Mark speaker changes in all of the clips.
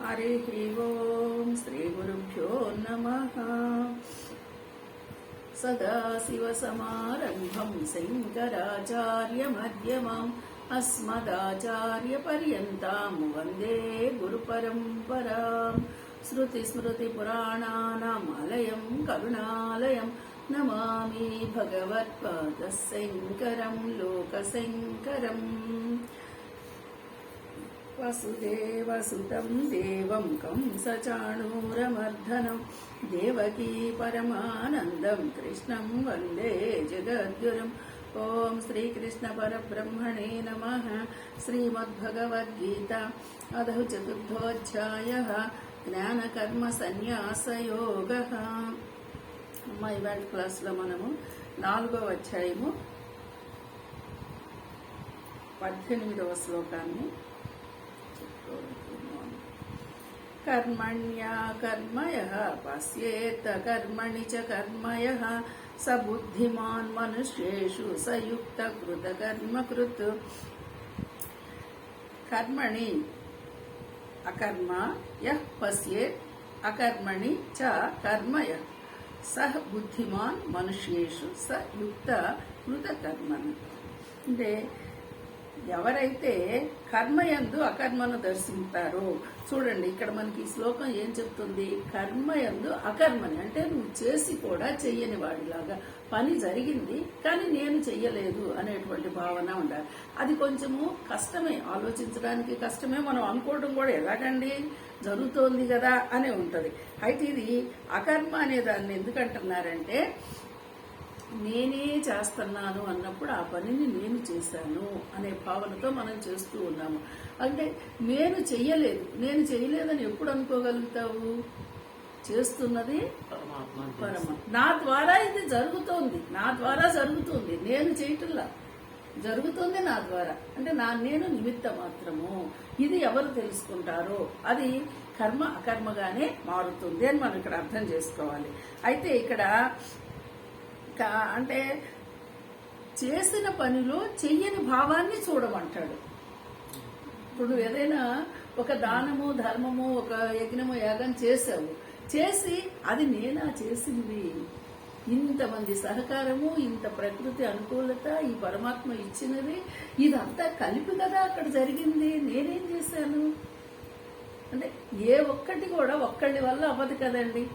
Speaker 1: హరి ఓం శ్రీ గురుభ్యో నమః. సదాశివసమారంభం శంకరాచార్యమధ్యమాం అస్మదాచార్యపర్యంతాం వందే గురుపరంపరాం. శృతిస్మృతిపురాణానామాలయం కరుణాలయం నమామి భగవత్పాదశంకరం లోకశంకరం. వసుదేవసుతం దేవం కంసచాణూరమర్దనం దేవకీ పరమానందం కృష్ణం వందే జగద్గురుం. ఓం శ్రీకృష్ణ పరబ్రహ్మణే నమః. శ్రీమద్భగవద్గీత అధ చతుర్థోధ్యాయః జ్ఞానకర్మ సన్యాసయోగః. ఇవాళ క్లాస్లో మనము 4వ అధ్యాయము 18వ శ్లోకాన్ని కర్మణ్యా కర్మయః పశ్యేత్ కర్మణి చ కర్మయః స బుద్ధిమాన్ మనుష్యేషు సయుక్త కృత కర్మకృత్. కర్మణి అకర్మ యః పశ్యేత్ అకర్మణి చ కర్మయః సహ బుద్ధిమాన్ మనుష్యేషు స యుక్త కృత కర్మని. అంటే ఎవరైతే కర్మయందు అకర్మను దర్శించారో, చూడండి ఇక్కడ మనకి ఈ శ్లోకం ఏం చెప్తుంది? కర్మయందు అకర్మని అంటే నువ్వు చేసి కూడా చెయ్యని వాడిలాగా, పని జరిగింది కానీ నేను చెయ్యలేదు అనేటువంటి భావన ఉండాలి. అది కొంచెము కష్టమే, ఆలోచించడానికి కష్టమే, మనం అనుకోవడం కూడా ఎలాగండి జరుగుతోంది కదా అనే ఉంటుంది. అయితే ఇది అకర్మ అనే దాన్ని ఎందుకంటున్నారంటే, నేనే చేస్తున్నాను అన్నప్పుడు ఆ పనిని నేను చేశాను అనే భావనతో మనం చేస్తూ ఉన్నాము. అంటే నేను చెయ్యలేదని ఎప్పుడు అనుకోగలుగుతావు? చేస్తున్నది పరమ, నా ద్వారా ఇది జరుగుతోంది, నేను చేయటంలా జరుగుతుంది నా ద్వారా. అంటే నేను నిమిత్త మాత్రము. ఇది ఎవరు తెలుసుకుంటారో అది కర్మ అకర్మగానే మారుతుంది అని మనం ఇక్కడ అర్థం చేసుకోవాలి. అయితే ఇక్కడ అంటే చేసిన పనిలో చెయ్యని భావాన్ని చూడమంటాడు. ఇప్పుడు నువ్వు ఏదైనా ఒక దానము ధర్మము ఒక యజ్ఞము యాగం చేసావు, చేసి అది నేనా చేసింది, ఇంతమంది సహకారము, ఇంత ప్రకృతి అనుకూలత, ఈ పరమాత్మ ఇచ్చినది, ఇదంతా కలిపి కదా అక్కడ జరిగింది, నేనేం చేశాను అంటే ఏ ఒక్కటి కూడా ఒక్కడి వల్ల అవ్వదు కదండి.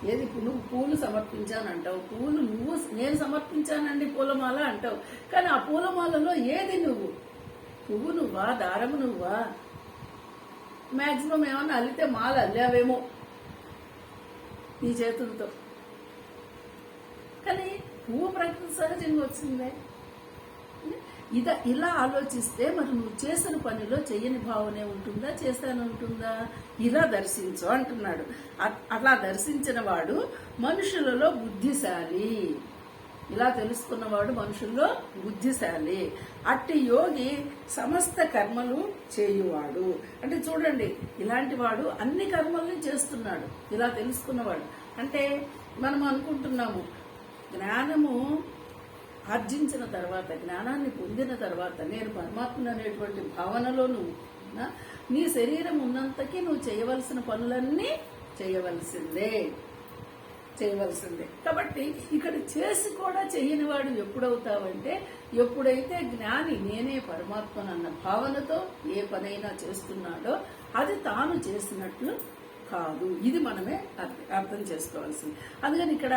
Speaker 1: ఏది ఇప్పుడు నువ్వు పూలు సమర్పించానంటావు, పూలు నేను సమర్పించానండి పూలమాల అంటావు, కానీ ఆ పూలమాలలో ఏది పువ్వు నువ్వా, దారము నువ్వా? మాక్సిమం ఏమన్నా అల్లితే మాల అల్లావేమో నీ చేతులతో, కానీ పువ్వు ప్రకృతి సహజంగా వచ్చిందే. ఇలా ఆలోచిస్తే మరి నువ్వు చేసిన పనిలో చెయ్యని భావనే ఉంటుందా, చేశాను ఉంటుందా? ఇలా దర్శించు అంటున్నాడు. అట్లా దర్శించిన వాడు మనుషులలో బుద్ధిశాలి, ఇలా తెలుసుకున్నవాడు మనుషుల్లో బుద్ధిశాలి. అట్టి యోగి సమస్త కర్మలు చేయువాడు. అంటే చూడండి, ఇలాంటి వాడు అన్ని కర్మల్ని చేస్తున్నాడు, ఇలా తెలుసుకున్నవాడు. అంటే మనం అనుకుంటున్నాము జ్ఞానము ఆర్జించిన తర్వాత, జ్ఞానాన్ని పొందిన తర్వాత నేను పరమాత్మ అనేటువంటి భావనలో నీ శరీరం ఉన్నంతకీ నువ్వు చేయవలసిన పనులన్నీ చేయవలసిందే. కాబట్టి ఇక్కడ చేసి కూడా చెయ్యని వాడు ఎప్పుడవుతావంటే, ఎప్పుడైతే జ్ఞాని నేనే పరమాత్మనన్న భావనతో ఏ పనైనా చేస్తున్నాడో అది తాను చేసినట్లు కాదు. ఇది మనమే అర్థం చేసుకోవాల్సింది. అందుకని ఇక్కడ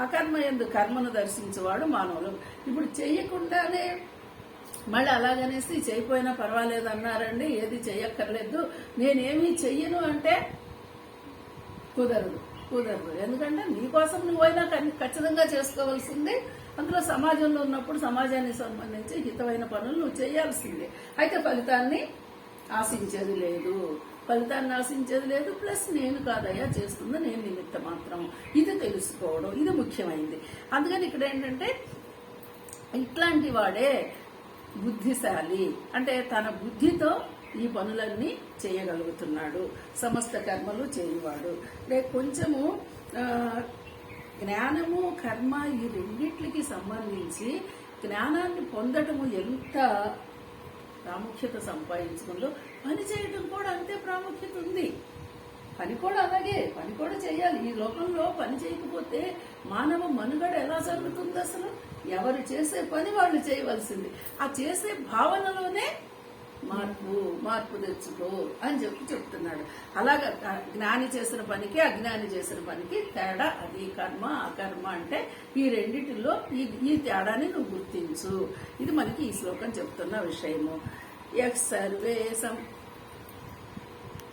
Speaker 1: అకర్మ యందు కర్మను దర్శించేవాడు మానవులు. ఇప్పుడు చెయ్యకుండానే మళ్ళీ అలాగనేసి చేయకపోయినా పర్వాలేదు అన్నారండి, ఏది చెయ్యక్కర్లేదు, నేనేమీ చెయ్యను అంటే కుదరదు. ఎందుకంటే నీకోసం నువ్వైనా ఖచ్చితంగా చేసుకోవాల్సింది. అందులో సమాజంలో ఉన్నప్పుడు సమాజానికి సంబంధించి హితమైన పనులు నువ్వు చేయాల్సిందే. అయితే ఫలితాన్ని ఆశించేది లేదు, ప్లస్ నేను కాదయ్యా చేస్తుందా, నేను నిమిత్త మాత్రం. ఇది తెలుసుకోవడం, ఇది ముఖ్యమైంది. అందుకని ఇక్కడ ఏంటంటే ఇట్లాంటి వాడే బుద్ధిశాలి, అంటే తన బుద్ధితో ఈ పనులన్నీ చేయగలుగుతున్నాడు, సమస్త కర్మలు చేయువాడు. కొంచెము జ్ఞానము కర్మ ఈ రెండిట్లకి సంబంధించి జ్ఞానాన్ని పొందటము ఎంత ప్రాముఖ్యత సంపాదించుకుందో పని చేయడం కూడా అంతే ప్రాముఖ్యత ఉంది. పని కూడా అలాగే, పని కూడా చేయాలి. ఈ లోకంలో పని చేయకపోతే మానవ మనుగడ ఎలా జరుగుతుంది? అసలు ఎవరు చేసే పని వాళ్ళు చేయవలసింది. ఆ చేసే భావనలోనే మార్పు తెచ్చుకో అని చెప్తున్నాడు. అలాగా జ్ఞాని చేసిన పనికి అజ్ఞాని చేసిన పనికి తేడా అది. కర్మ అకర్మ అంటే ఈ రెండిటిలో ఈ తేడాని నువ్వు గుర్తించు. ఇది మనకి ఈ శ్లోకం చెప్తున్న విషయము. యః సర్వే